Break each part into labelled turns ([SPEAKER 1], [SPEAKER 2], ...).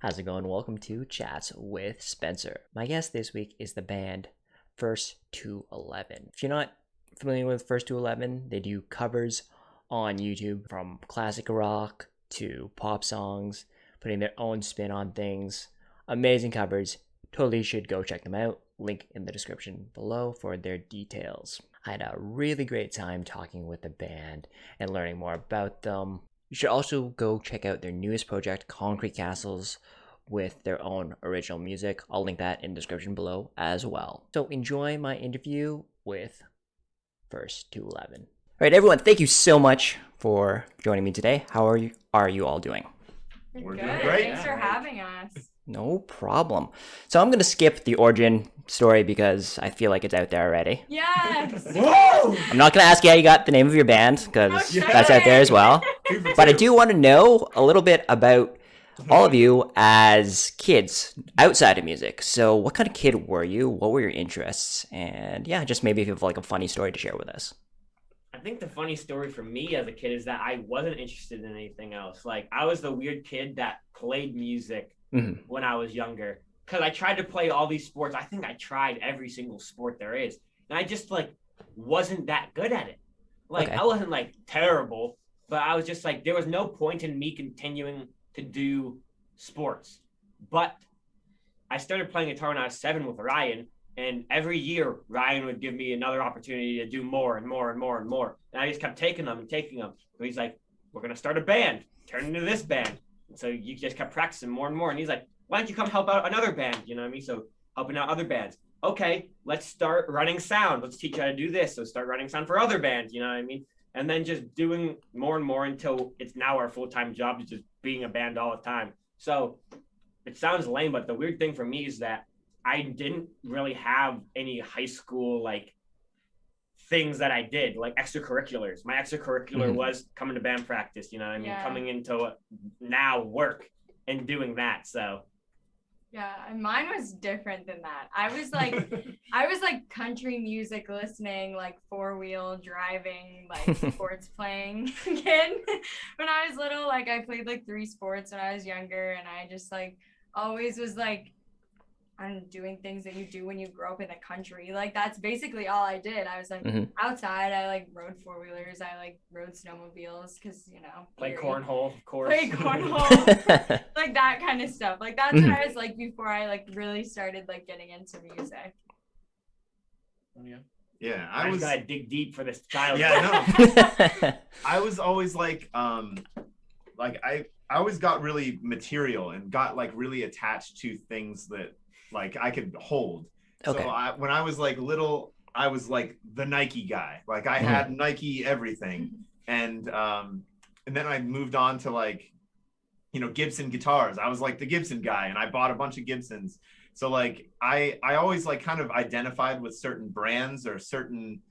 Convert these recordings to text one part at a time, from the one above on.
[SPEAKER 1] How's it going? Welcome to Chats with Spencer. My guest this week is the band First to 11. If you're not familiar with First to 11, they do covers on YouTube from classic rock to pop songs, putting their own spin on things. Amazing covers. Totally should go check them out. Link in the description below for their details. I had a really great time talking with the band and learning more about them. You should also go check out their newest project, Concrete Castles, with their own original music. I'll link that in the description below as well. So enjoy my interview with First to 11. All right, everyone, thank you so much for joining me today. How are you all doing?
[SPEAKER 2] We're
[SPEAKER 3] Good.
[SPEAKER 2] doing great.
[SPEAKER 3] Thanks for having us.
[SPEAKER 1] No problem. So I'm going to skip the origin story because I feel like it's out there already.
[SPEAKER 3] Yes.
[SPEAKER 2] Whoa!
[SPEAKER 1] I'm not going to ask you how you got the name of your band because
[SPEAKER 3] Okay.
[SPEAKER 1] that's out there as well. But I do want to know a little bit about all of you as kids outside of music. So what kind of kid were you? What were your interests? And yeah, just maybe if you have like a funny story to share with us.
[SPEAKER 4] I think the funny story for me as a kid is that I wasn't interested in anything else. Like, I was the weird kid that played music when I was younger. Because I tried to play all these sports. I think I tried every single sport there is. And I just, wasn't that good at it.
[SPEAKER 1] Okay.
[SPEAKER 4] I wasn't, terrible. But I was just, there was no point in me continuing to do sports. But I started playing guitar when I was 7 with Ryan. And every year, Ryan would give me another opportunity to do more and more and more and more. And I just kept taking them. So he's like, we're going to start a band. Turn into this band. And so you just kept practicing more and more. And he's like, why don't you come help out another band? You know what I mean? So helping out other bands. Okay, let's start running sound. Let's teach you how to do this. So start running sound for other bands. You know what I mean? And then just doing more and more until it's now our full-time job, is just being a band all the time. So it sounds lame, but the weird thing for me is that I didn't really have any high school things that I did, like extracurriculars. My extracurricular was coming to band practice, you know what I mean?
[SPEAKER 3] Yeah.
[SPEAKER 4] Coming into now work and doing that. So
[SPEAKER 3] Yeah, and mine was different than that. I was like country music listening, like four-wheel driving, like sports playing kid. When I was little, I played 3 sports when I was younger, and I just always was I'm doing things that you do when you grow up in the country. That's basically all I did. I was outside. I rode 4-wheelers. I rode snowmobiles because
[SPEAKER 4] play
[SPEAKER 3] period.
[SPEAKER 4] cornhole, of course.
[SPEAKER 3] Play cornhole, that kind of stuff. That's what I was before I really started getting into music.
[SPEAKER 4] Oh, yeah.
[SPEAKER 2] Yeah,
[SPEAKER 4] I
[SPEAKER 2] was
[SPEAKER 4] gotta dig deep for this child.
[SPEAKER 2] Yeah, no. I was always I always got really material and got really attached to things that I could hold.
[SPEAKER 1] Okay.
[SPEAKER 2] So when I was little, I was the Nike guy. I had Nike everything. And then I moved on to Gibson guitars. I was the Gibson guy, and I bought a bunch of Gibsons. So I always kind of identified with certain brands or certain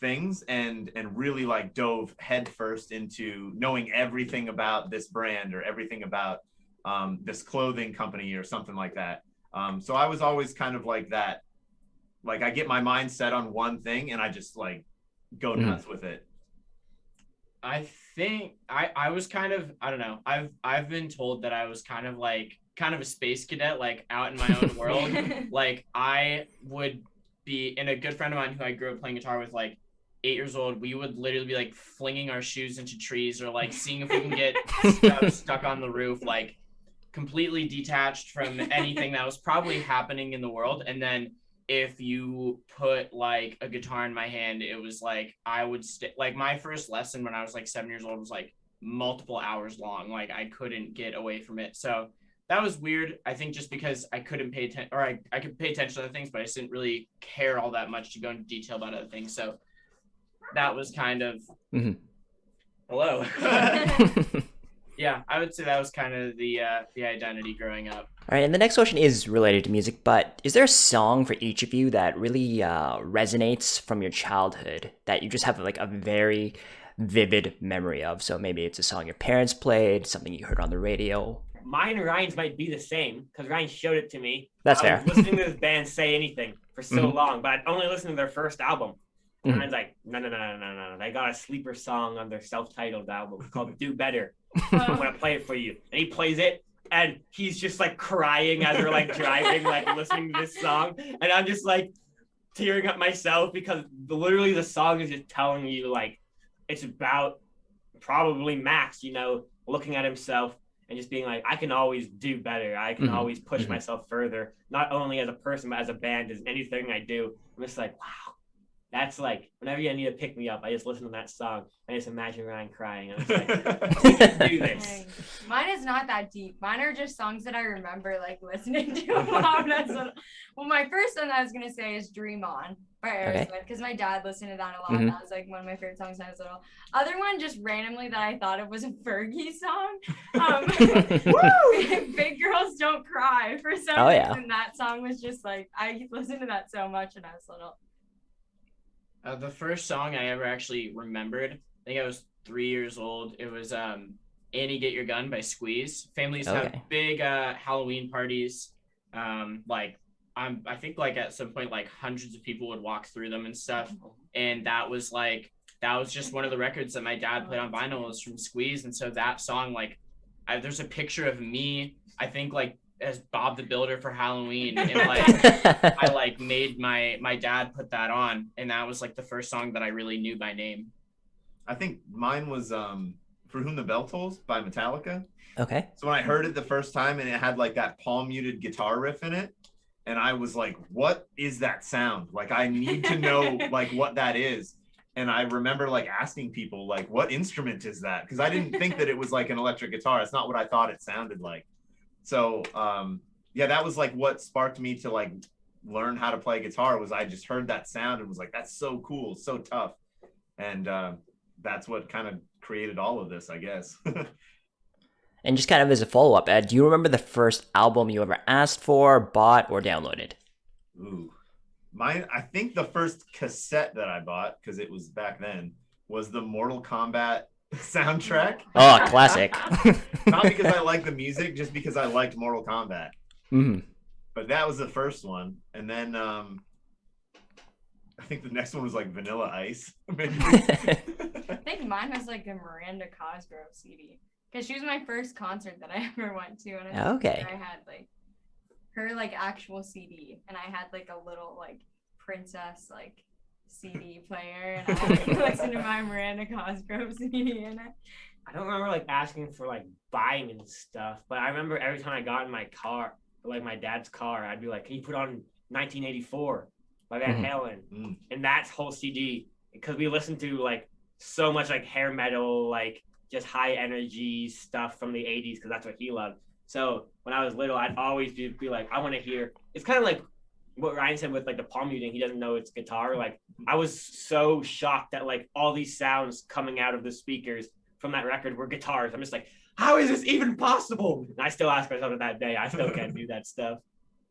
[SPEAKER 2] things and really dove headfirst into knowing everything about this brand or everything about this clothing company or something like that. So I was always kind of that. I get my mind set on one thing and I just go nuts with it.
[SPEAKER 5] I think I was kind of, I don't know. I've been told that I was kind of a space cadet, out in my own world. I would be, and a good friend of mine who I grew up playing guitar with, 8 years old, we would literally be flinging our shoes into trees or seeing if we can get stuck on the roof, completely detached from anything that was probably happening in the world. And then if you put a guitar in my hand, it was I would my first lesson when I was 7 years old was multiple hours long. I couldn't get away from it. So that was weird. I think just because I couldn't pay attention, or I could pay attention to other things, but I just didn't really care all that much to go into detail about other things. So that was kind of hello. Yeah, I would say that was kind of the identity growing up.
[SPEAKER 1] All right, and the next question is related to music, but is there a song for each of you that really resonates from your childhood that you just have a very vivid memory of? So maybe it's a song your parents played, something you heard on the radio.
[SPEAKER 4] Mine and Ryan's might be the same because Ryan showed it to me.
[SPEAKER 1] That's
[SPEAKER 4] I
[SPEAKER 1] fair.
[SPEAKER 4] was listening to this band Say Anything for so long, but I'd only listened to their first album. And Ryan's like, no. They got a sleeper song on their self-titled album called Do Better. I'm going to play it for you. And he plays it, and he's just like crying as we're like driving, like listening to this song, and I'm just like tearing up myself because literally the song is just telling you like it's about probably Max, you know, looking at himself and just being like, I can always do better. I can always push myself further, not only as a person, but as a band, as anything I do. I'm just like, wow, that's like, whenever I need to pick me up, I just listen to that song. I just imagine Ryan crying. I'm just like, we can do this.
[SPEAKER 3] Dang. Mine is not that deep. Mine are just songs that I remember like listening to while I was little. Well, my first one I was going to say is Dream On by Aerosmith, because my dad listened to that a lot. That was like one of my favorite songs when I was little. Other one, just randomly that I thought it was a Fergie song. Big Girls Don't Cry. For some reason, that song was just like, I listened to that so much when I was little.
[SPEAKER 5] The first song I ever actually remembered, I think I was 3 years old. It was Annie Get Your Gun by Squeeze. Families have big Halloween parties. I think like at some point like hundreds of people would walk through them and stuff. And that was just one of the records that my dad played on vinyl, was from Squeeze. And so that song, like, there's a picture of me, I think like as Bob the Builder for Halloween, and like I like made my dad put that on, and that was like the first song that I really knew by name.
[SPEAKER 2] I think mine was For Whom the Bell Tolls by Metallica.
[SPEAKER 1] Okay.
[SPEAKER 2] So when I heard it the first time and it had like that palm muted guitar riff in it, and I was like, what is that sound? Like, I need to know like what that is. And I remember like asking people like, what instrument is that? Because I didn't think that it was like an electric guitar. It's not what I thought it sounded like. So yeah, that was like what sparked me to like learn how to play guitar. Was I just heard that sound and was like, that's so cool, so tough. And that's what kind of created all of this, I guess.
[SPEAKER 1] And just kind of as a follow-up, Ed, do you remember the first album you ever asked for, bought, or downloaded?
[SPEAKER 2] Ooh, I think the first cassette that I bought, because it was back then, was the Mortal Kombat soundtrack.
[SPEAKER 1] Oh, classic.
[SPEAKER 2] Not because I liked the music, just because I liked Mortal Kombat. But that was the first one. And then I think the next one was like Vanilla Ice.
[SPEAKER 3] I think mine was like a Miranda Cosgrove CD, because she was my first concert that I ever went to. And I had like her like actual CD, and I had like a little like princess like CD player, and I like, listened to my Miranda Cosgrove CD in it.
[SPEAKER 4] I don't remember like asking for like buying and stuff, but I remember every time I got in my car, like my dad's car, I'd be like, can you put on 1984 by Van Halen? And that's whole CD, because we listened to like so much like hair metal, like just high energy stuff from the 80s, because that's what he loved. So when I was little, I'd always be like, I want to hear. It's kind of like what Ryan said with like the palm muting. He doesn't know it's guitar. Like, I was so shocked that like all these sounds coming out of the speakers from that record were guitars. I'm just like, how is this even possible? And I still ask myself to that day, I still can't do that stuff.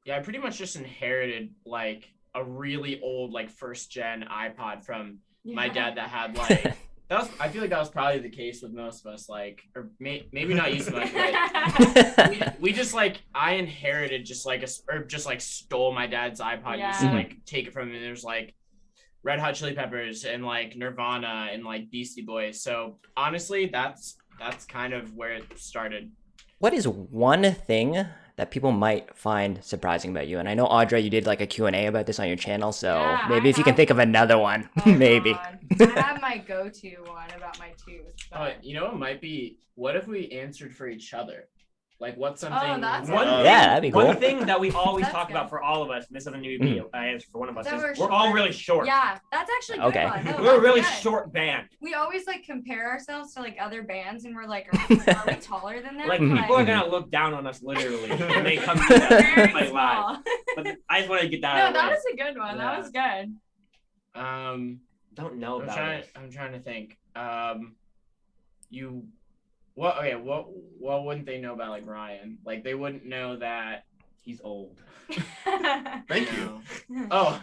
[SPEAKER 5] Yeah, I pretty much just inherited like a really old like first gen iPod from my dad that had like I feel like that was probably the case with most of us, like, or maybe not you so much, but we just like, I inherited just like stole my dad's iPod, used to like take it from him, and there's like Red Hot Chili Peppers and like Nirvana and like Beastie Boys. So honestly, that's kind of where it started.
[SPEAKER 1] What is one thing that people might find surprising about you? And I know, Audra, you did like a Q&A about this on your channel, so maybe if you can think of another one, maybe.
[SPEAKER 3] God. I have my go-to one about my tooth. But...
[SPEAKER 5] you know, it might be, what if we answered for each other? Like, what's something...
[SPEAKER 1] that'd be cool.
[SPEAKER 4] One thing that we always talk about for all of us, and this doesn't need to be an answer for one of us, is we're all really short.
[SPEAKER 3] Yeah, that's actually good.
[SPEAKER 1] Okay.
[SPEAKER 3] One. No,
[SPEAKER 4] we're a really short band.
[SPEAKER 3] We always like compare ourselves to like other bands, and we're like, are we taller than them?
[SPEAKER 4] Like, people are gonna look down on us literally when they come to that play live. But I just want to get that out of the way.
[SPEAKER 3] That was a good one. That was good.
[SPEAKER 4] Don't know about it.
[SPEAKER 5] I'm trying to think. What wouldn't they know about like Ryan? Like, they wouldn't know that
[SPEAKER 4] he's old.
[SPEAKER 2] Thank you.
[SPEAKER 5] Oh,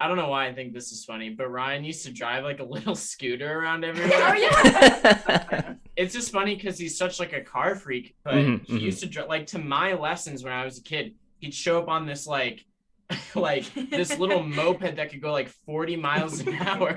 [SPEAKER 5] I don't know why I think this is funny, but Ryan used to drive like a little scooter around everywhere.
[SPEAKER 3] Oh yeah.
[SPEAKER 5] It's just funny because he's such like a car freak, but he used to drive like to my lessons when I was a kid. He'd show up on this like this little moped that could go like 40 miles an hour.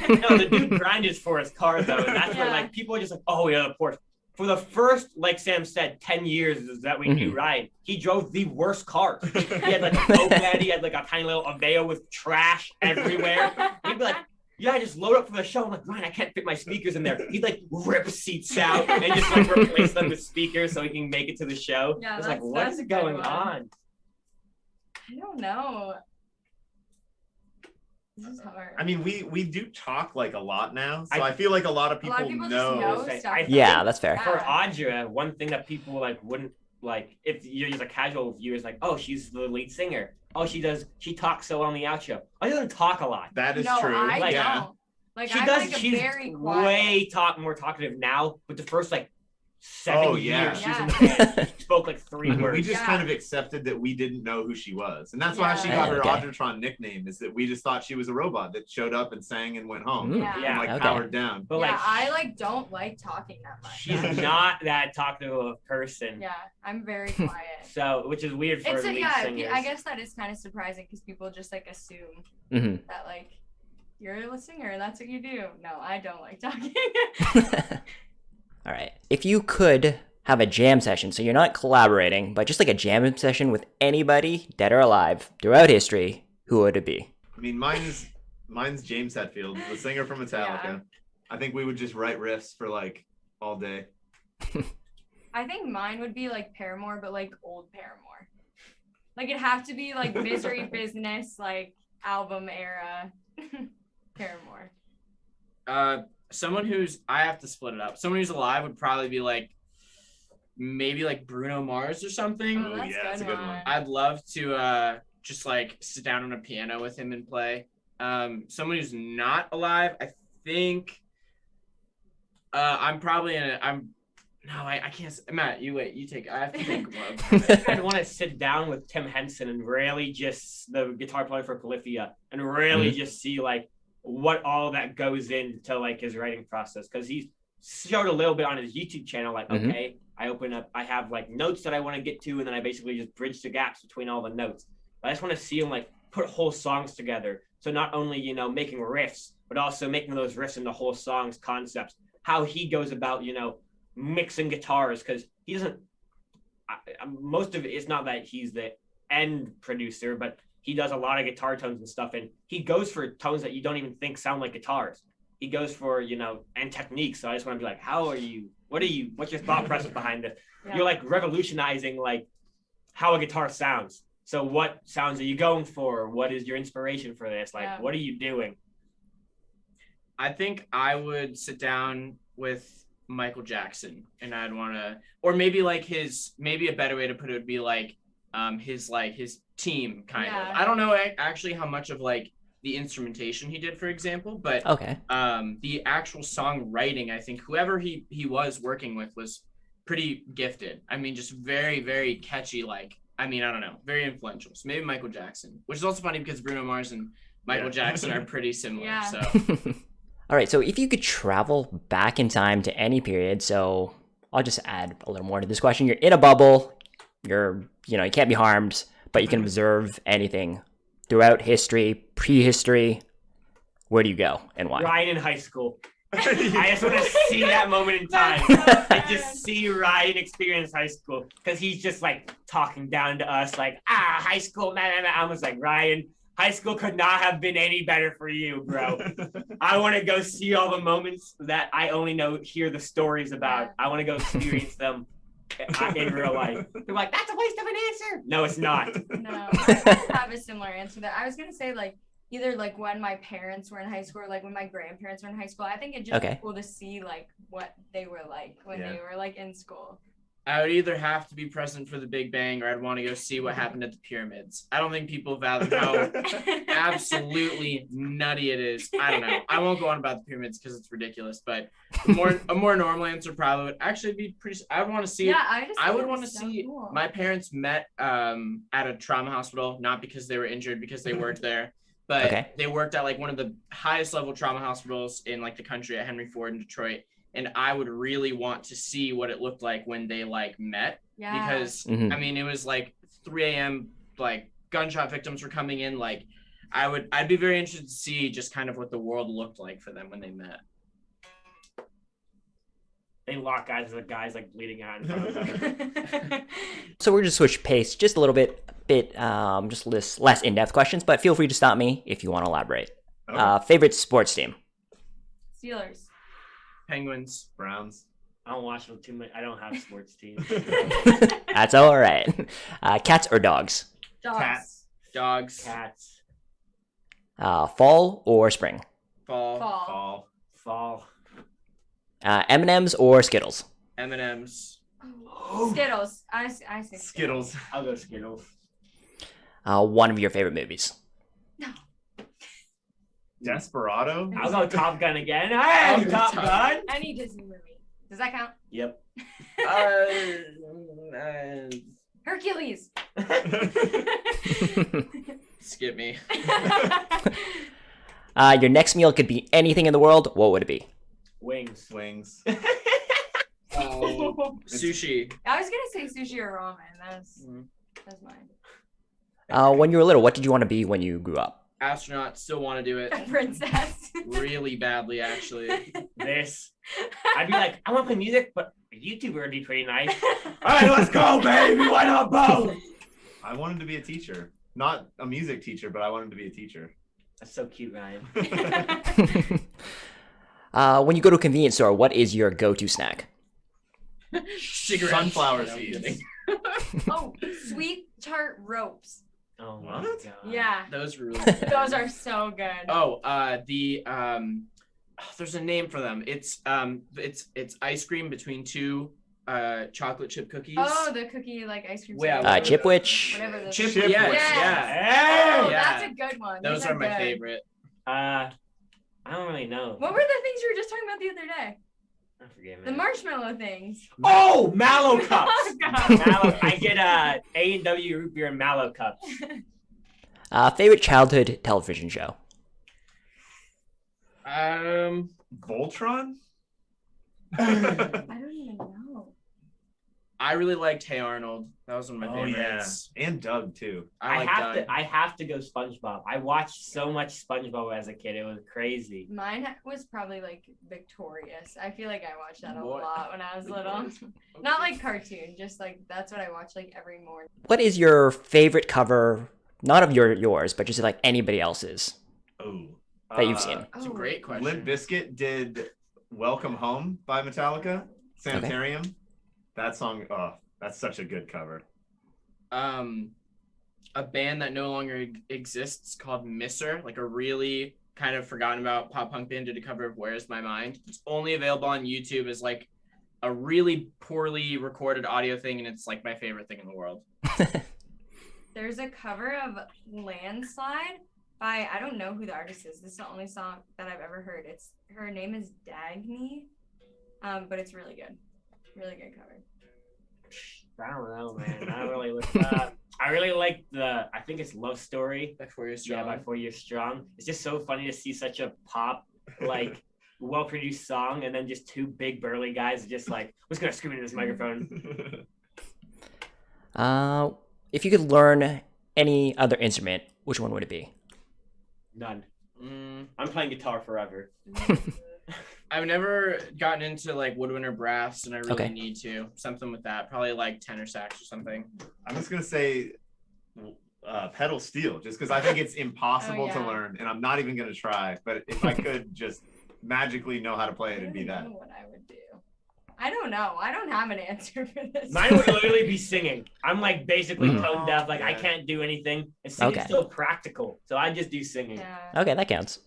[SPEAKER 4] No, the dude grinded for his car though, and that's where like people are just like, oh yeah, the Porsche. for the first, like Sam said, 10 years that we knew Ryan, he drove the worst cars. He had like a moped, he had like a tiny little Aveo with trash everywhere. He'd be like, yeah, I just load up for the show. I'm like, Ryan, I can't fit my speakers in there. He'd like rip seats out and just like replace them with speakers so he can make it to the show.
[SPEAKER 3] Yeah,
[SPEAKER 4] it's like, what is going on?
[SPEAKER 3] I don't know. This is hard.
[SPEAKER 2] I mean, we do talk like a lot now, so I feel like a lot of people,
[SPEAKER 3] just
[SPEAKER 2] know.
[SPEAKER 3] stuff.
[SPEAKER 1] Yeah, that's fair.
[SPEAKER 4] For Audra, one thing that people like wouldn't like, if you're just a casual viewer, is like, oh, she's the lead singer. Oh, she talks so well on the outro. Oh, she doesn't talk a lot.
[SPEAKER 2] That is
[SPEAKER 3] no,
[SPEAKER 2] true.
[SPEAKER 3] I
[SPEAKER 4] Like,
[SPEAKER 3] don't. Like,
[SPEAKER 4] she
[SPEAKER 3] I'm
[SPEAKER 4] does.
[SPEAKER 3] like a
[SPEAKER 4] She's
[SPEAKER 3] very quiet.
[SPEAKER 4] way more talkative now, but the first like 7 years she was in the band, she spoke like 3 words.
[SPEAKER 2] We just kind of accepted that we didn't know who she was, and that's why she got her Audratron nickname. Is that we just thought she was a robot that showed up and sang and went home, and powered down.
[SPEAKER 3] But like, I like don't like talking that much.
[SPEAKER 4] She's not that talkative of a person.
[SPEAKER 3] Yeah, I'm very quiet.
[SPEAKER 4] So, which is weird for lead singers.
[SPEAKER 3] I guess that is kind of surprising because people just like assume that like you're a singer and that's what you do. No, I don't like talking.
[SPEAKER 1] All right. If you could have a jam session, so you're not collaborating, but just like a jam session with anybody, dead or alive, throughout history, who would it be?
[SPEAKER 2] I mean, mine's James Hetfield, the singer from Metallica. Yeah. I think we would just write riffs for like all day.
[SPEAKER 3] I think mine would be like Paramore, but like old Paramore. Like it'd have to be like Misery Business, like album era Paramore.
[SPEAKER 5] Someone who's, I have to split it up. Someone who's alive would probably be like, maybe like Bruno Mars or something.
[SPEAKER 3] Oh, that's a good one.
[SPEAKER 5] I'd love to just like sit down on a piano with him and play. Someone who's not alive, I think I'm probably I can't. Matt, you wait. You take. I have to think.
[SPEAKER 4] I'd want to sit down with Tim Henson and really just the guitar player for Polyphia and really just see like what all that goes into like his writing process, because he showed a little bit on his YouTube channel. Like, okay, I open up. I have like notes that I want to get to, and then I basically just bridge the gaps between all the notes. But I just want to see him like put whole songs together. So not only making riffs, but also making those riffs into whole songs concepts. How he goes about mixing guitars, because he doesn't most of it's not that he's the end producer, but he does a lot of guitar tones and stuff, and he goes for tones that you don't even think sound like guitars. He goes for and techniques. So I just want to be like, what's your thought process behind this? You're like revolutionizing like how a guitar sounds. So what sounds are you going for? What is your inspiration for this? Like what are you doing?
[SPEAKER 5] I think I would sit down with Michael Jackson, and I'd want to, or maybe like maybe a better way to put it would be like his team kind of. I don't know actually how much of like the instrumentation he did, for example, but the actual songwriting, I think whoever he was working with was pretty gifted. I mean, just very, very catchy. Like, I mean, I don't know, very influential. So maybe Michael Jackson, which is also funny because Bruno Mars and Michael Jackson are pretty similar. So.
[SPEAKER 1] All right, so if you could travel back in time to any period, so I'll just add a little more to this question. You're in a bubble, you can't be harmed, but you can observe anything throughout history, prehistory. Where do you go and why?
[SPEAKER 4] Ryan in high school. I just want to see that moment in time. I just see Ryan experience high school, because he's just like talking down to us like, high school, man. I was like, Ryan, high school could not have been any better for you, bro. I want to go see all the moments that I only hear the stories about. I want to go experience them in real life. They're like, that's a waste of an answer. No, it's not.
[SPEAKER 3] No, I have a similar answer to that. I was going to say like either like when my parents were in high school or like when my grandparents were in high school. I think it'd just be cool to see like what they were like when they were like in school.
[SPEAKER 5] I would either have to be present for the Big Bang, or I'd want to go see what happened at the pyramids. I don't think people value how absolutely nutty it is. I don't know. I won't go on about the pyramids because it's ridiculous, but a more normal answer probably would actually be pretty. I would want to see.
[SPEAKER 3] Yeah,
[SPEAKER 5] I would want to see. Cool. My parents met at a trauma hospital, not because they were injured, because they worked there, but they worked at like one of the highest level trauma hospitals in like the country at Henry Ford in Detroit. And I would really want to see what it looked like when they like met, because I mean, it was like 3 a.m. like gunshot victims were coming in. Like I'd be very interested to see just kind of what the world looked like for them when they met.
[SPEAKER 4] They lock eyes with guys like bleeding out in front of them.
[SPEAKER 1] So we're just switch pace just a little bit, just less in-depth questions, but feel free to stop me if you want to elaborate.
[SPEAKER 2] Okay.
[SPEAKER 1] Favorite sports team?
[SPEAKER 3] Steelers.
[SPEAKER 5] Penguins.
[SPEAKER 2] Browns.
[SPEAKER 4] I don't watch them too much. I don't have sports teams.
[SPEAKER 1] That's all right. Cats or dogs?
[SPEAKER 3] Dogs.
[SPEAKER 2] Cats.
[SPEAKER 5] Dogs.
[SPEAKER 4] Cats.
[SPEAKER 1] Fall or spring?
[SPEAKER 5] Fall.
[SPEAKER 3] Fall.
[SPEAKER 2] Fall.
[SPEAKER 1] M&Ms or Skittles?
[SPEAKER 5] M&Ms.
[SPEAKER 3] Skittles. I say
[SPEAKER 2] Skittles.
[SPEAKER 4] I'll go Skittles.
[SPEAKER 1] One of your favorite movies?
[SPEAKER 2] Desperado.
[SPEAKER 4] I'll go Top Gun again. Hey,
[SPEAKER 5] Oh,
[SPEAKER 4] Top
[SPEAKER 5] Top
[SPEAKER 4] Gun.
[SPEAKER 3] Any Disney movie. Does that count?
[SPEAKER 4] Yep.
[SPEAKER 3] Hercules.
[SPEAKER 5] Skip me.
[SPEAKER 1] Your next meal could be anything in the world. What would it be?
[SPEAKER 4] Wings.
[SPEAKER 2] Wings.
[SPEAKER 5] Sushi.
[SPEAKER 3] I was gonna say sushi or ramen. That's mine.
[SPEAKER 1] When you were little, what did you want to be when you grew up?
[SPEAKER 5] Astronaut. Still want to do it.
[SPEAKER 3] A princess.
[SPEAKER 5] Really badly, actually.
[SPEAKER 4] This. I'd be like, I want to play music, but a YouTuber would be pretty nice. All right, let's go, baby. Why not both?
[SPEAKER 2] I wanted to be a teacher. Not a music teacher, but I wanted to be a teacher.
[SPEAKER 4] That's so cute, Ryan.
[SPEAKER 1] When you go to a convenience store, what is your go-to snack?
[SPEAKER 5] Cigarettes.
[SPEAKER 2] Sunflower
[SPEAKER 5] No, I'm
[SPEAKER 2] seeds.
[SPEAKER 5] kidding.
[SPEAKER 3] Oh, sweet tart ropes.
[SPEAKER 4] Oh my
[SPEAKER 2] What?
[SPEAKER 4] god.
[SPEAKER 3] Yeah.
[SPEAKER 5] Those were really good.
[SPEAKER 3] Those are so good.
[SPEAKER 5] Oh, there's a name for them. It's ice cream between two chocolate chip cookies.
[SPEAKER 3] Oh, the cookie like ice cream.
[SPEAKER 5] Yeah,
[SPEAKER 3] sandwich.
[SPEAKER 1] Chipwich.
[SPEAKER 3] Whatever those
[SPEAKER 5] Chip,
[SPEAKER 2] Chip
[SPEAKER 5] yes,
[SPEAKER 2] Wich.
[SPEAKER 5] yeah.
[SPEAKER 3] Oh,
[SPEAKER 5] Yeah.
[SPEAKER 3] that's a good one.
[SPEAKER 5] Those
[SPEAKER 3] These
[SPEAKER 5] are my
[SPEAKER 3] good.
[SPEAKER 5] favorite.
[SPEAKER 4] I don't really know.
[SPEAKER 3] What were the things you were just talking about the other day?
[SPEAKER 4] I forget,
[SPEAKER 3] The
[SPEAKER 4] man.
[SPEAKER 3] marshmallow things.
[SPEAKER 4] Oh, Mallow cups.
[SPEAKER 3] Oh, God.
[SPEAKER 4] Mallow. I get A&W root beer and Mallow cups.
[SPEAKER 1] Favorite childhood television show?
[SPEAKER 2] Voltron.
[SPEAKER 3] I don't even know.
[SPEAKER 5] I really liked Hey Arnold. That was one of my
[SPEAKER 2] Oh yeah,
[SPEAKER 5] favorites.
[SPEAKER 2] and Doug too.
[SPEAKER 5] I like Doug.
[SPEAKER 4] I have to go SpongeBob. I watched so much SpongeBob as a kid. It was crazy.
[SPEAKER 3] Mine was probably like Victorious. I feel like I watched that a
[SPEAKER 5] What?
[SPEAKER 3] lot when I was little. Not like cartoon, just like that's what I watched like every morning.
[SPEAKER 1] What is your favorite cover? Not of yours, but just like anybody else's
[SPEAKER 2] Oh.
[SPEAKER 1] that you've seen.
[SPEAKER 5] It's a
[SPEAKER 3] Oh.
[SPEAKER 5] great question.
[SPEAKER 2] Limp Bizkit did "Welcome Home" by Metallica. Sanitarium. That song. Oh, that's such a good cover.
[SPEAKER 5] A band that no longer exists called Misser, like a really kind of forgotten about pop punk band, did a cover of Where's My Mind. It's only available on YouTube as like a really poorly recorded audio thing, and it's like my favorite thing in the world.
[SPEAKER 3] There's a cover of Landslide by I don't know who the artist is. This is the only song that I've ever heard. Her name is Dagny, but it's really good. Really good cover.
[SPEAKER 4] I don't know, man. I don't really look up. I really like I think it's Love Story.
[SPEAKER 5] By 4 Years Strong.
[SPEAKER 4] Yeah, by 4 Years Strong. It's just so funny to see such a pop, like, well-produced song, and then just two big burly guys just like, who's gonna scream into this microphone?
[SPEAKER 1] If you could learn any other instrument, which one would it be?
[SPEAKER 4] None. I'm playing guitar forever.
[SPEAKER 5] I've never gotten into like woodwind or brass, and I really
[SPEAKER 1] Okay.
[SPEAKER 5] need to. Something with that, probably like tenor sax or something.
[SPEAKER 2] I'm just gonna say pedal steel, just because I think it's impossible to
[SPEAKER 3] yeah.
[SPEAKER 2] learn, and I'm not even gonna try. But if I could just magically know how to play
[SPEAKER 3] I
[SPEAKER 2] it, it'd
[SPEAKER 3] don't
[SPEAKER 2] be that.
[SPEAKER 3] know what I would do. I don't know. I don't have an answer for this.
[SPEAKER 4] Mine would literally be singing. I'm like basically
[SPEAKER 1] Mhm.
[SPEAKER 4] tone deaf. Like I
[SPEAKER 2] Yeah.
[SPEAKER 4] can't do anything. And singing's
[SPEAKER 1] Okay.
[SPEAKER 4] still practical. So I just do singing.
[SPEAKER 3] Yeah.
[SPEAKER 1] Okay, that counts.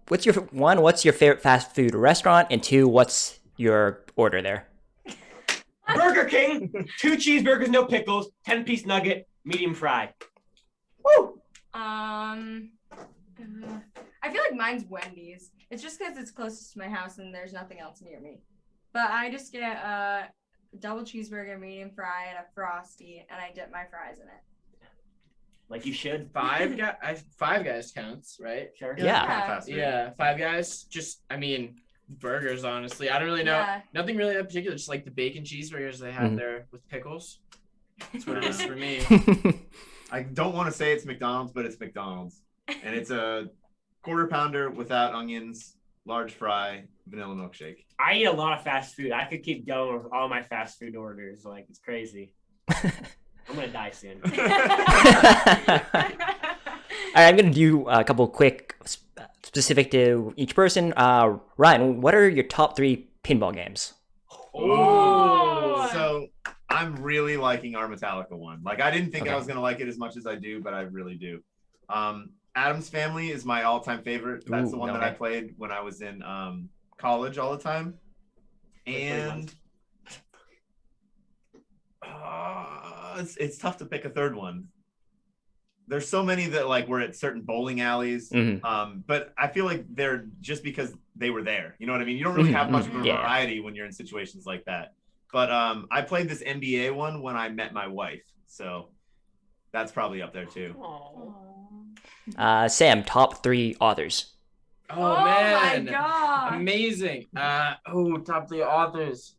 [SPEAKER 1] What's your favorite fast food restaurant? And two, what's your order there?
[SPEAKER 4] Burger King, 2 cheeseburgers, no pickles, 10-piece nugget, medium fry. Woo!
[SPEAKER 3] I feel like mine's Wendy's. It's just because it's closest to my house and there's nothing else near me. But I just get a double cheeseburger, medium fry, and a Frosty, and I dip my fries in it.
[SPEAKER 4] Like you should.
[SPEAKER 5] Five Guys counts, right?
[SPEAKER 4] Sure.
[SPEAKER 1] Yeah.
[SPEAKER 2] Kinda fast food.
[SPEAKER 5] Yeah, Five Guys. Just, I mean, burgers. Honestly, I don't really know.
[SPEAKER 3] Yeah.
[SPEAKER 5] Nothing really that particular. Just like the bacon cheeseburgers they have
[SPEAKER 1] Mhm.
[SPEAKER 5] there with pickles. That's what it is for me.
[SPEAKER 2] I don't want to say it's McDonald's, but it's McDonald's, and it's a quarter pounder without onions, large fry, vanilla milkshake.
[SPEAKER 4] I eat a lot of fast food. I could keep going with all my fast food orders. Like, it's crazy. I'm gonna die soon.
[SPEAKER 1] All right, I'm gonna do a couple quick, specific to each person. Ryan, what are your top 3 pinball games?
[SPEAKER 3] Oh.
[SPEAKER 2] So I'm really liking our Metallica one. Like, I didn't think
[SPEAKER 1] Okay.
[SPEAKER 2] I was gonna like it as much as I do, but I really do. Adam's Family is my all-time favorite. That's the
[SPEAKER 1] Ooh,
[SPEAKER 2] one that I
[SPEAKER 1] okay.
[SPEAKER 2] played when I was in college all the time. And it's tough to pick a third one. There's so many that like were at certain bowling alleys, but I feel like they're just because they were there. You know what I mean? You don't really have much of a
[SPEAKER 1] Yeah.
[SPEAKER 2] variety when you're in situations like that. But I played this NBA one when I met my wife, so that's probably up there too.
[SPEAKER 1] Sam, top 3 authors.
[SPEAKER 5] Oh, man.
[SPEAKER 3] my god.
[SPEAKER 5] Amazing. Top 3 authors.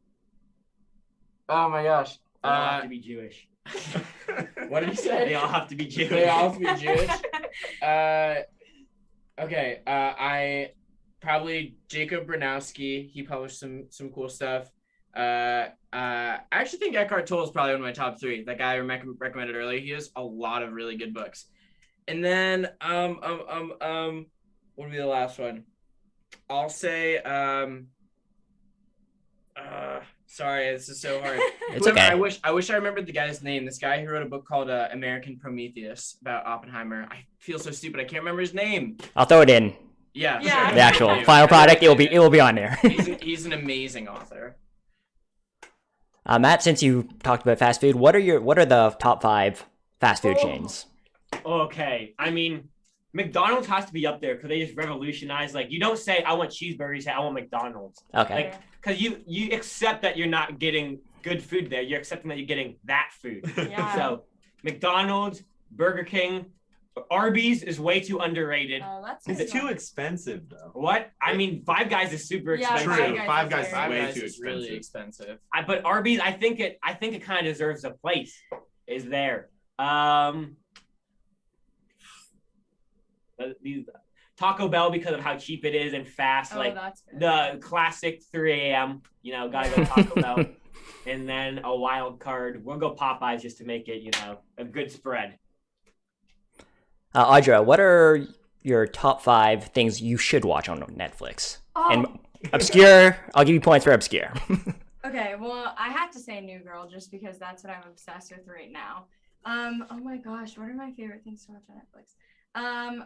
[SPEAKER 5] Oh my gosh.
[SPEAKER 4] They all have to be Jewish.
[SPEAKER 5] What did you say?
[SPEAKER 4] They all have to be Jewish.
[SPEAKER 5] They all have to be Jewish. Okay. I probably Jacob Bronowski. He published some cool stuff. I actually think Eckhart Tolle is probably one of my top 3. That guy I recommended earlier. He has a lot of really good books. And then what would be the last one? I'll say sorry, this is so hard.
[SPEAKER 1] It's okay.
[SPEAKER 5] I wish I remembered the guy's name. This guy who wrote a book called American Prometheus about Oppenheimer. I feel so stupid. I can't remember his name.
[SPEAKER 1] I'll throw it in.
[SPEAKER 5] Yeah,
[SPEAKER 3] Yeah.
[SPEAKER 5] sure.
[SPEAKER 1] The actual
[SPEAKER 5] Thank you.
[SPEAKER 1] final product. It will be on there.
[SPEAKER 5] He's an amazing author.
[SPEAKER 1] Matt, since you talked about fast food, what are the top 5 fast food
[SPEAKER 4] Oh.
[SPEAKER 1] chains?
[SPEAKER 4] Okay, I mean, McDonald's has to be up there because they just revolutionized. Like, you don't say I want cheeseburgers, you say I want McDonald's.
[SPEAKER 1] Okay.
[SPEAKER 4] Like, because you accept that you're not getting good food there. You're accepting that you're getting that food.
[SPEAKER 3] Yeah.
[SPEAKER 4] So McDonald's, Burger King, Arby's is way too underrated.
[SPEAKER 3] Oh, that's
[SPEAKER 2] It's
[SPEAKER 3] good
[SPEAKER 2] too
[SPEAKER 3] one.
[SPEAKER 2] expensive though.
[SPEAKER 4] What? I mean, Five Guys is super
[SPEAKER 3] Yeah,
[SPEAKER 4] expensive.
[SPEAKER 2] True. Five Guys is
[SPEAKER 3] Five
[SPEAKER 2] way
[SPEAKER 5] Guys
[SPEAKER 2] too
[SPEAKER 5] is really
[SPEAKER 2] expensive.
[SPEAKER 5] expensive.
[SPEAKER 4] But Arby's, I think it kind of deserves a place. Is there? These Taco Bell because of how cheap it is and fast.
[SPEAKER 3] Oh,
[SPEAKER 4] Like
[SPEAKER 3] that's good.
[SPEAKER 4] the classic 3 a.m. Gotta go Taco Bell, and then a wild card. We'll go Popeyes just to make it a good spread.
[SPEAKER 1] Audra, what are your top 5 things you should watch on Netflix?
[SPEAKER 3] Oh.
[SPEAKER 1] And obscure, I'll give you points for obscure.
[SPEAKER 3] Okay, well, I have to say New Girl just because that's what I'm obsessed with right now. Oh my gosh, what are my favorite things to watch on Netflix?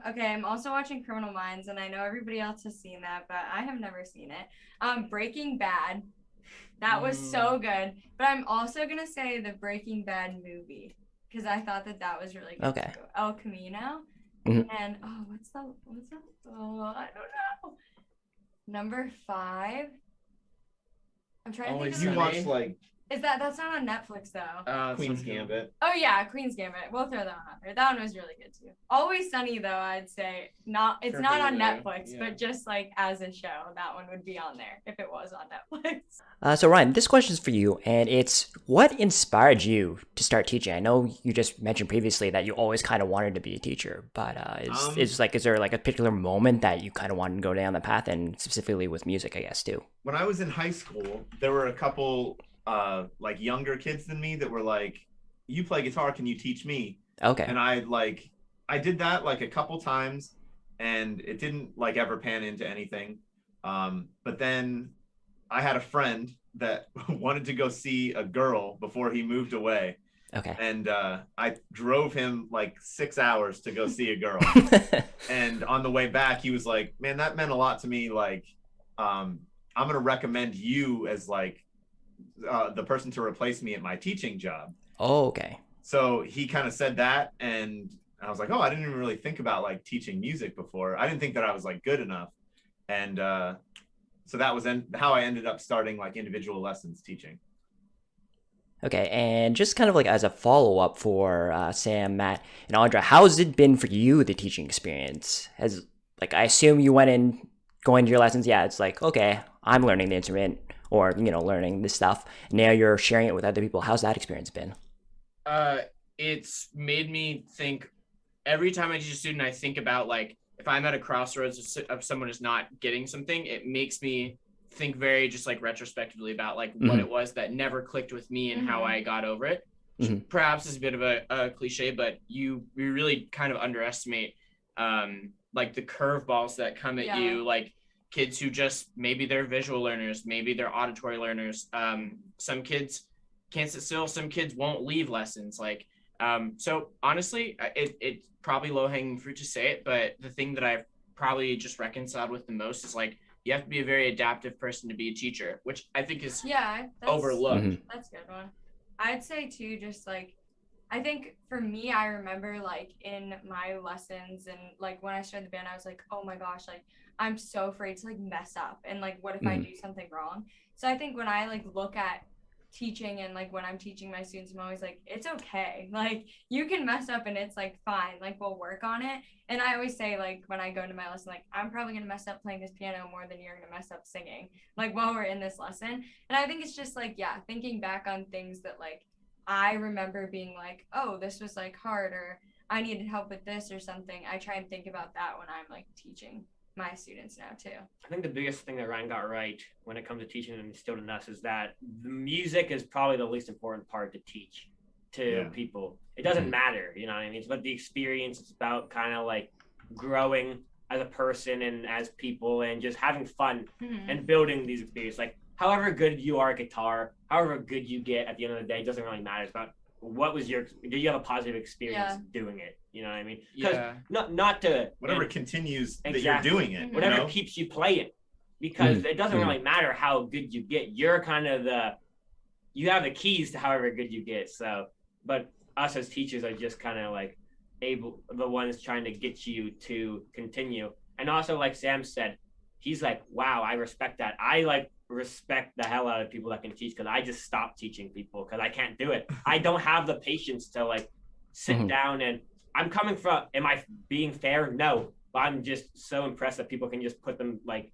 [SPEAKER 3] Okay, I'm also watching Criminal Minds, and I know everybody else has seen that, but I have never seen it. Breaking Bad, that was so good. But I'm also gonna say the Breaking Bad movie because I thought that was really good.
[SPEAKER 1] Okay.
[SPEAKER 3] Too. El Camino,
[SPEAKER 1] Mhm.
[SPEAKER 3] and what's the I don't know. Number 5. I'm trying to
[SPEAKER 5] Always
[SPEAKER 3] think
[SPEAKER 2] You
[SPEAKER 3] of
[SPEAKER 5] Sunny.
[SPEAKER 2] watched like
[SPEAKER 3] Is that's not on Netflix though?
[SPEAKER 2] Queen's Gambit.
[SPEAKER 3] Oh yeah, Queen's Gambit. We'll throw that one out there. That one was really good too. Always Sunny though, I'd say it's
[SPEAKER 5] Perfect
[SPEAKER 3] not on
[SPEAKER 5] Blue,
[SPEAKER 3] Netflix,
[SPEAKER 5] yeah.
[SPEAKER 3] but just like as a show, that one would be on there if it was on Netflix.
[SPEAKER 1] So Ryan, this question is for you, and it's what inspired you to start teaching? I know you just mentioned previously that you always kind of wanted to be a teacher, but is there like a particular moment that you kind of wanted to go down the path, and specifically with music, I guess too?
[SPEAKER 2] When I was in high school, there were a couple like younger kids than me that were like, "You play guitar, can you teach me?"
[SPEAKER 1] Okay.
[SPEAKER 2] And I did that like a couple times, and it didn't like ever pan into anything. But then I had a friend that wanted to go see a girl before he moved away,
[SPEAKER 1] Okay.
[SPEAKER 2] and I drove him like 6 hours to go see a girl. And on the way back, he was like, "Man, that meant a lot to me. Like, I'm gonna recommend you as like the person to replace me at my teaching job."
[SPEAKER 1] Oh, okay.
[SPEAKER 2] So he kind of said that, and I was like, "Oh, I didn't even really think about like teaching music before. I didn't think that I was like good enough." And so that was how I ended up starting like individual lessons teaching.
[SPEAKER 1] Okay, and just kind of like as a follow-up for Sam, Matt, and Audra, how's it been for you, the teaching experience? I assume you went in, going to your lessons, yeah, it's like, okay, I'm learning the instrument, or, learning this stuff. Now you're sharing it with other people. How's that experience been?
[SPEAKER 5] It's made me think. Every time I teach a student, I think about like if I'm at a crossroads of someone is not getting something, it makes me think very just like retrospectively about like what it was that never clicked with me and how I got over it. Which perhaps is a bit of a cliche, but we really kind of underestimate like the curveballs that come at you, like kids who just, maybe they're visual learners, maybe they're auditory learners. Some kids can't sit still, some kids won't leave lessons. Like, so honestly, it's probably low hanging fruit to say it, but the thing that I've probably just reconciled with the most is like, you have to be a very adaptive person to be a teacher, which I think is overlooked.
[SPEAKER 3] That's a good one. I'd say too, just like, I think for me, I remember like in my lessons and like when I started the band, I was like, oh my gosh, like I'm so afraid to like mess up and like what if I do something wrong? So I think when I like look at teaching and like when I'm teaching my students, I'm always like, it's okay, like you can mess up and it's like fine, like we'll work on it. And I always say, like when I go into my lesson, like I'm probably gonna mess up playing this piano more than you're gonna mess up singing, like while we're in this lesson. And I think it's just like, yeah, thinking back on things that like I remember being like, oh, this was like hard, or I needed help with this or something. I try and think about that when I'm like teaching my students now too.
[SPEAKER 4] I think the biggest thing that Ryan got right when it comes to teaching and instilled in us is that the music is probably the least important part to teach to people. It doesn't matter, you know what I mean? It's about the experience. It's about kind of like growing as a person and as people and just having fun and building these experiences. Like however good you are at guitar, however good you get at the end of the day, doesn't really matter. It's about what was did you have a positive experience doing it? You know what I mean? Because not to
[SPEAKER 2] whatever continues that you're doing it.
[SPEAKER 4] Whatever keeps you playing. Because it doesn't really matter how good you get. You're kind of you have the keys to however good you get. So, but us as teachers are just kind of like the ones trying to get you to continue. And also like Sam said, he's like, wow, I respect that. I like respect the hell out of people that can teach, because I just stopped teaching people because I can't do it. I don't have the patience to like sit down, and I'm coming from, am I being fair? No, but I'm just so impressed that people can just put them like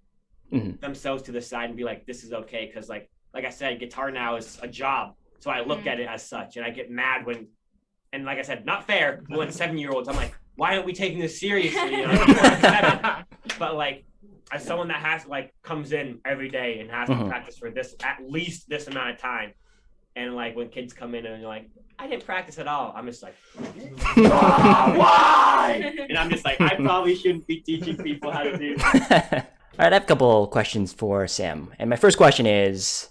[SPEAKER 4] themselves to the side and be like, this is okay. Because like I said, guitar now is a job, so I look at it as such, and I get mad when, and like I said, not fair, but when 7-year-olds, I'm like, why aren't we taking this seriously? You know, but like, as someone that has like comes in every day and has to practice for this at least this amount of time, and like when kids come in and they're like, I didn't practice at all, I'm just like, why? And I'm just like, I probably shouldn't be teaching people how to do that.
[SPEAKER 1] All right, I have a couple questions for Sam, and my first question is,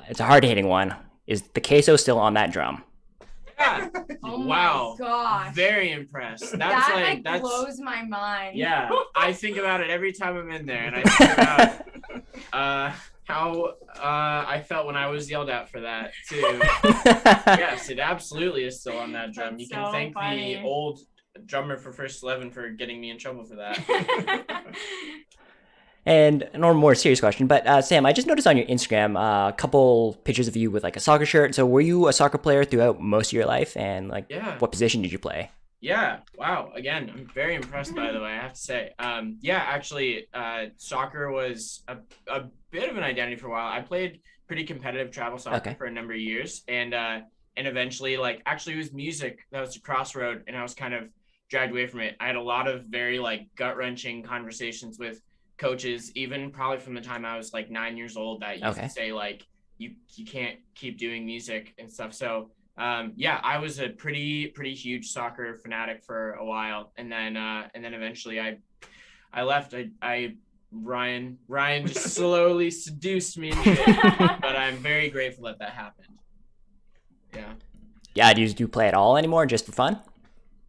[SPEAKER 1] it's a hard-hitting one. Is the queso still on that drum?
[SPEAKER 5] Yeah.
[SPEAKER 3] Oh
[SPEAKER 5] wow.
[SPEAKER 3] my gosh.
[SPEAKER 5] Very impressed. That's
[SPEAKER 3] that
[SPEAKER 5] that's
[SPEAKER 3] blows my mind.
[SPEAKER 5] Yeah. I think about it every time I'm in there, and I think about how I felt when I was yelled at for that too. Yes, it absolutely is still on that drum.
[SPEAKER 3] That's
[SPEAKER 5] you can
[SPEAKER 3] so
[SPEAKER 5] thank
[SPEAKER 3] funny.
[SPEAKER 5] the old drummer for First 11 for getting me in trouble for that.
[SPEAKER 1] And a more serious question, but Sam, I just noticed on your Instagram a couple pictures of you with like a soccer shirt. So were you a soccer player throughout most of your life, and like what position did you play?
[SPEAKER 5] Yeah. Wow. Again, I'm very impressed, by the way, I have to say. Actually, soccer was a bit of an identity for a while. I played pretty competitive travel soccer for a number of years. And eventually, like, actually it was music that was a crossroad, and I was kind of dragged away from it. I had a lot of very like gut-wrenching conversations with coaches, even probably from the time I was like 9 years old, that used to say like, you can't keep doing music and stuff. So I was a pretty huge soccer fanatic for a while, and then eventually I left. Ryan just slowly seduced me into it, but I'm very grateful that happened.
[SPEAKER 1] Do you play at all anymore, just for fun?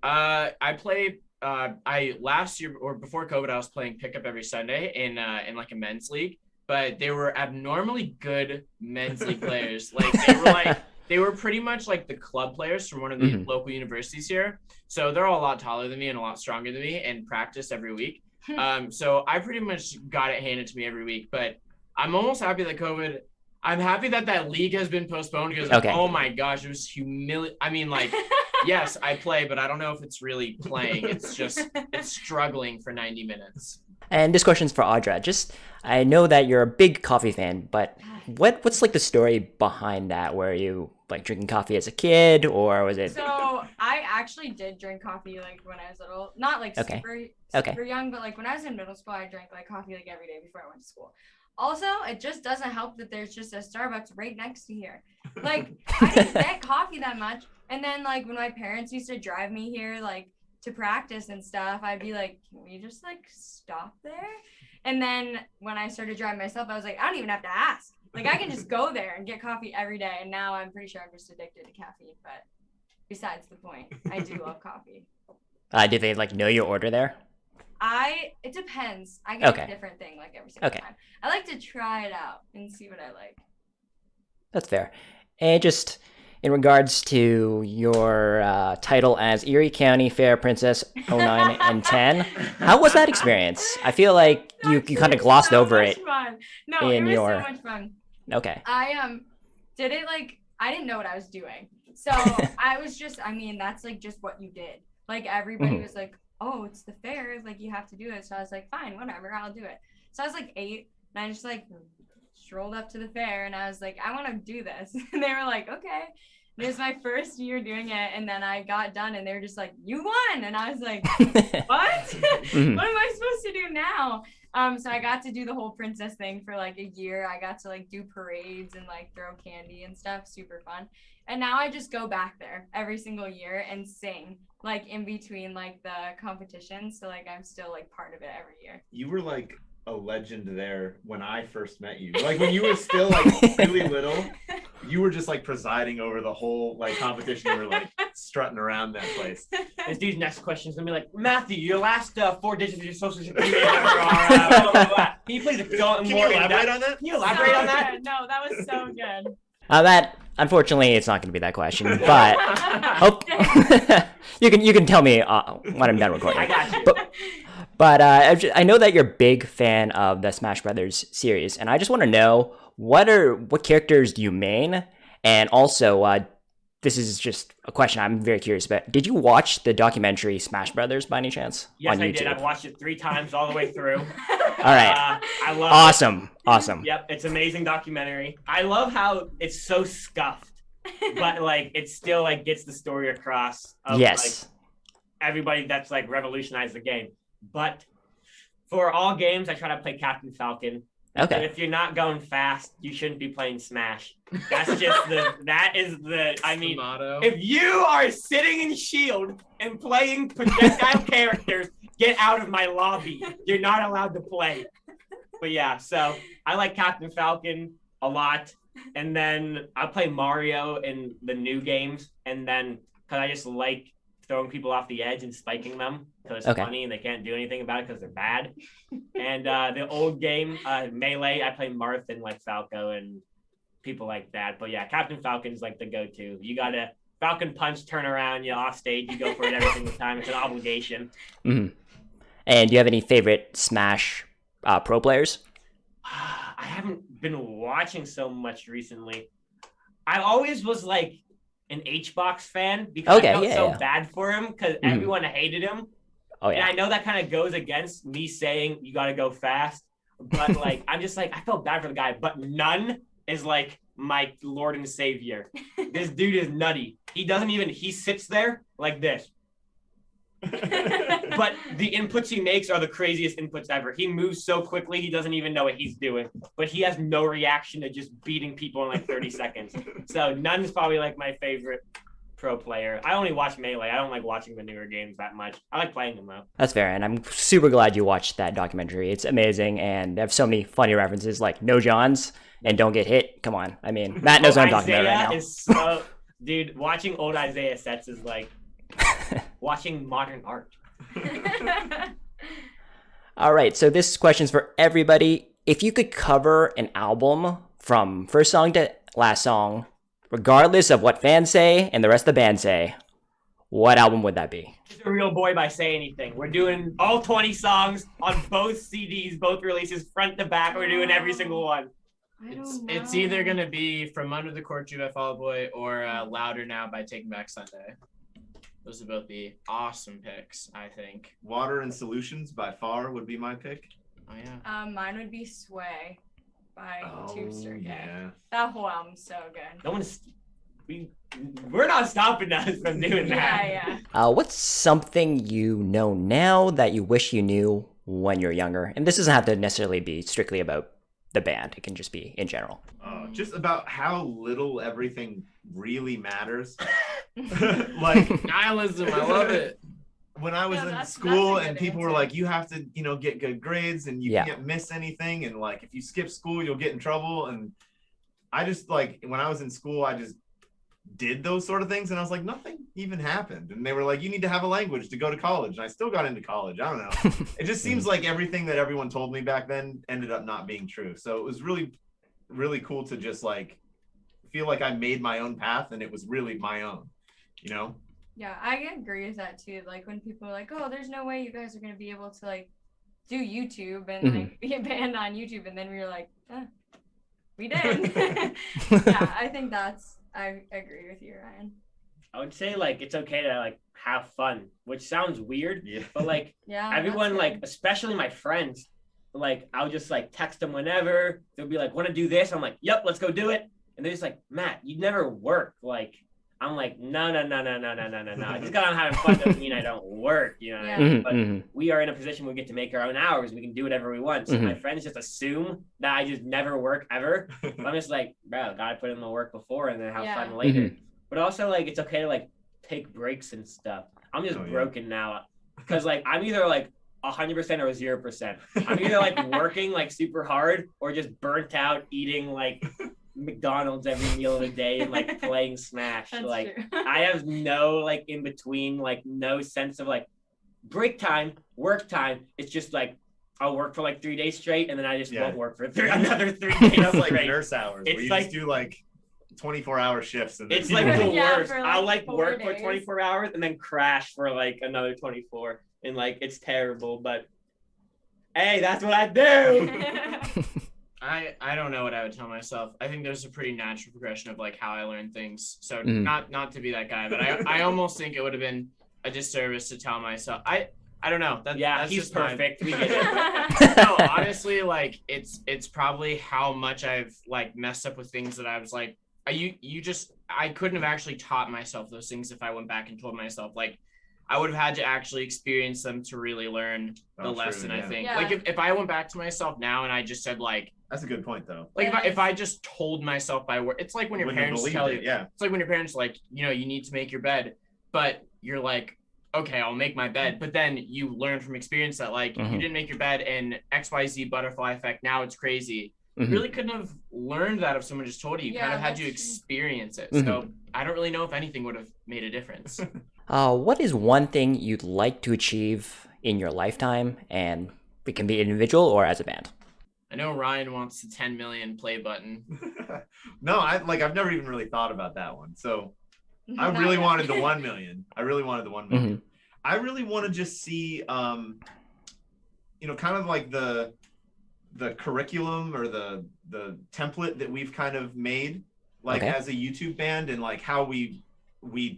[SPEAKER 5] I play. Last year or before COVID, I was playing pickup every Sunday in like a men's league, but they were abnormally good men's league players. Like they were pretty much like the club players from one of the local universities here. So they're all a lot taller than me and a lot stronger than me, and practice every week. So I pretty much got it handed to me every week, but I'm almost happy that COVID, I'm happy that league has been postponed, because oh my gosh, it was humiliating. I mean, like, yes, I play, but I don't know if it's really playing. It's struggling for 90 minutes.
[SPEAKER 1] And this question's for Audra. I know that you're a big coffee fan, but what's like the story behind that, where you like drinking coffee as a kid, or was it?
[SPEAKER 3] So I actually did drink coffee like when I was little, not like
[SPEAKER 1] Okay.
[SPEAKER 3] super young, but like when I was in middle school, I drank like coffee like every day before I went to school. Also, it just doesn't help that there's just a Starbucks right next to here. Like I didn't get coffee that much, and then like when my parents used to drive me here like to practice and stuff, I'd be like, can we just like stop there? And then when I started driving myself, I was like, I don't even have to ask. Like I can just go there and get coffee every day. And now I'm pretty sure I'm just addicted to caffeine. But besides the point, I do love coffee.
[SPEAKER 1] Did they like know your order there?
[SPEAKER 3] It depends. I get
[SPEAKER 1] Okay.
[SPEAKER 3] a different thing like every single
[SPEAKER 1] Okay.
[SPEAKER 3] time. I like to try it out and see what I like.
[SPEAKER 1] That's fair. And just in regards to your title as Erie County Fair Princess 09 and 10, how was that experience? I feel like you kind of glossed over it.
[SPEAKER 3] Fun. No, it was so much fun.
[SPEAKER 1] Okay.
[SPEAKER 3] I did it like I didn't know what I was doing. So I was just, I mean, that's like just what you did. Like everybody was like, oh, it's the fair, like you have to do it. So I was like, fine, whatever, I'll do it. So I was like 8 and I just like strolled up to the fair and I was like, I want to do this. And they were like, okay. And it was my first year doing it, and then I got done and they were just like, you won. And I was like, what? What am I supposed to do now? So I got to do the whole princess thing for like a year. I got to like do parades and like throw candy and stuff. Super fun. And now I just go back there every single year and sing like in between like the competitions. So like I'm still like part of it every year.
[SPEAKER 2] You were like a legend there when I first met you. Like when you were still like really little, you were just like presiding over the whole like competition. You were like strutting around that place.
[SPEAKER 4] This dude's next question is gonna be like, Matthew, your last 4 digits of your social security number are blah, blah, blah. Can you please go
[SPEAKER 2] Can
[SPEAKER 4] more
[SPEAKER 2] you
[SPEAKER 4] in
[SPEAKER 2] elaborate
[SPEAKER 4] depth?
[SPEAKER 2] on that?
[SPEAKER 4] Can you elaborate on that?
[SPEAKER 3] Good. No, that was so good.
[SPEAKER 1] That unfortunately, it's not going to be that question, but hope you can tell me when I'm done recording.
[SPEAKER 4] I got you.
[SPEAKER 1] But I know that you're a big fan of the Smash Brothers series, and I just want to know what characters do you main, and also this is just a question I'm very curious about. Did you watch the documentary Smash Brothers by any chance?
[SPEAKER 4] Yes,
[SPEAKER 1] on
[SPEAKER 4] I
[SPEAKER 1] YouTube?
[SPEAKER 4] did. I've watched it 3 times all the way through.
[SPEAKER 1] All right.
[SPEAKER 4] I love
[SPEAKER 1] Awesome.
[SPEAKER 4] it. Yep, it's an amazing documentary. I love how it's so scuffed, but like it still like gets the story across. Of,
[SPEAKER 1] Yes.
[SPEAKER 4] Like, everybody that's like revolutionized the game. But for all games, I try to play Captain Falcon.
[SPEAKER 1] Okay.
[SPEAKER 4] And if you're not going fast, you shouldn't be playing Smash. That's just I mean,
[SPEAKER 5] motto.
[SPEAKER 4] if you are sitting in Shield and playing projectile characters, get out of my lobby. You're not allowed to play. But yeah, so I like Captain Falcon a lot. And then I play Mario in the new games. And then, because I just like throwing people off the edge and spiking them because it's funny and they can't do anything about it because they're bad. And the old game, Melee, I play Marth and like Falco and people like that. But yeah, Captain Falcon's like the go-to. You got to Falcon punch, turn around, you off stage, you go for it every single time. It's an obligation.
[SPEAKER 1] Mm-hmm. And do you have any favorite Smash pro players?
[SPEAKER 4] I haven't been watching so much recently. I always was like an HBox fan because I felt bad for him because everyone hated him.
[SPEAKER 1] Oh yeah.
[SPEAKER 4] And I know that kind of goes against me saying you got to go fast, but like I'm just like I felt bad for the guy. But None is like my Lord and Savior. This dude is nutty. He sits there like this. But the inputs he makes are the craziest inputs ever. He moves so quickly, he doesn't even know what he's doing. But he has no reaction to just beating people in like 30 seconds. So Nunn's probably like my favorite pro player. I only watch Melee. I don't like watching the newer games that much. I like playing them though.
[SPEAKER 1] That's fair, and I'm super glad you watched that documentary. It's amazing, and they have so many funny references like No Johns and Don't Get Hit. Come on. I mean, Matt knows what I'm talking about right now.
[SPEAKER 4] Is so, dude, watching old Isaiah sets is like watching modern art.
[SPEAKER 1] All right, so this question's for everybody. If you could cover an album from first song to last song, regardless of what fans say and the rest of the band say, what album would that be?
[SPEAKER 4] Just a real boy by Say Anything. We're doing all 20 songs on both CDs, both releases, front to back. We're doing every single one.
[SPEAKER 5] It's either going to be From Under the Court You by Fall Out Boy or Louder Now by Taking Back Sunday. Those would both be awesome picks, I think.
[SPEAKER 2] Water and Solutions by far would be my pick.
[SPEAKER 5] Oh, yeah.
[SPEAKER 3] Mine would be Sway by Two Sturkey.
[SPEAKER 2] Yeah.
[SPEAKER 3] That whole album's so good.
[SPEAKER 4] No one's we're not stopping us from doing that.
[SPEAKER 3] Yeah.
[SPEAKER 1] What's something you know now that you wish you knew when you're younger? And this doesn't have to necessarily be strictly about the band. It can just be in general.
[SPEAKER 2] Just about how little everything really matters. Like
[SPEAKER 5] Nihilism, I love it.
[SPEAKER 2] when I was
[SPEAKER 3] Yeah,
[SPEAKER 2] in
[SPEAKER 3] that's
[SPEAKER 2] school
[SPEAKER 3] a good
[SPEAKER 2] and people were
[SPEAKER 3] answer.
[SPEAKER 2] like, you have to, get good grades and you
[SPEAKER 1] Yeah.
[SPEAKER 2] can't miss anything. And like, if you skip school, you'll get in trouble. And I just like, when I was in school, I just did those sort of things. And I was like, nothing even happened. And they were like, you need to have a language to go to college. And I still got into college. I don't know. It just seems like everything that everyone told me back then ended up not being true. So it was really, really cool to just like, feel like I made my own path and it was really my own,
[SPEAKER 3] Yeah, I agree with that too. Like when people are like, "Oh, there's no way you guys are gonna be able to like do YouTube and like be a band on YouTube," and then we were like, "We did." Yeah, I think I agree with you, Ryan.
[SPEAKER 4] I would say like it's okay to like have fun, which sounds weird,
[SPEAKER 2] Yeah.
[SPEAKER 4] but like
[SPEAKER 3] Yeah,
[SPEAKER 4] everyone,
[SPEAKER 3] that's
[SPEAKER 4] like
[SPEAKER 3] good.
[SPEAKER 4] especially my friends, like I'll just like text them whenever. They'll be like, "Want to do this?" I'm like, "Yep, let's go do it." And they're just like, "Matt, you never work." Like I'm like, no. Just because I'm having fun doesn't mean I don't work, you know what I mean? But we are in a position where we get to make our own hours. We can do whatever we want. So my friends just assume that I just never work ever. But I'm just like, bro, gotta put in the work before and then have fun later. But also like it's okay to like take breaks and stuff. I'm just broken now because like I'm either like 100% or 0%. I'm either like working like super hard or just burnt out eating like McDonald's every meal of the day and like playing Smash.
[SPEAKER 3] That's
[SPEAKER 4] like
[SPEAKER 3] true.
[SPEAKER 4] I have no like in between, like no sense of like break time, work time. It's just like I'll work for like 3 days straight and then I just won't work for another 3 days.
[SPEAKER 2] That's like
[SPEAKER 4] straight.
[SPEAKER 2] nurse hours.
[SPEAKER 4] It's
[SPEAKER 2] where you
[SPEAKER 4] like
[SPEAKER 2] just do like 24-hour shifts. And then
[SPEAKER 4] it's like the
[SPEAKER 3] Yeah,
[SPEAKER 4] worst.
[SPEAKER 3] for, like,
[SPEAKER 4] I'll like
[SPEAKER 3] 4
[SPEAKER 4] work for
[SPEAKER 3] days.
[SPEAKER 4] 24 hours and then crash for like another 24. And like it's terrible, but hey, that's what I do.
[SPEAKER 5] I don't know what I would tell myself. I think there's a pretty natural progression of like how I learn things. So not to be that guy, but I almost think it would have been a disservice to tell myself. I don't know. That's
[SPEAKER 4] he's
[SPEAKER 5] just
[SPEAKER 4] perfect. We get it.
[SPEAKER 5] No, honestly, like it's probably how much I've like messed up with things that I was like, I couldn't have actually taught myself those things if I went back and told myself. Like I would have had to actually experience them to really learn the lesson.
[SPEAKER 2] True,
[SPEAKER 5] I think.
[SPEAKER 3] Yeah.
[SPEAKER 5] Like if I went back to myself now and I just said like.
[SPEAKER 2] That's a good point, though.
[SPEAKER 5] Like if I just told myself by word, it's like when your parents tell you.
[SPEAKER 2] Yeah.
[SPEAKER 5] It's like when your parents like, you need to make your bed, but you're like, okay, I'll make my bed. But then you learn from experience that like you didn't make your bed and XYZ butterfly effect. Now it's crazy. You really couldn't have learned that if someone just told you. You kind of had to experience it. So I don't really know if anything would have made a difference.
[SPEAKER 1] What is one thing you'd like to achieve in your lifetime? And it can be individual or as a band.
[SPEAKER 5] I know Ryan wants the 10 million play button.
[SPEAKER 2] No, I've never even really thought about that one. So I really wanted the 1 million. I really wanted the 1 million. I really want to just see, kind of like the curriculum or the template that we've kind of made, like as a YouTube band and like how we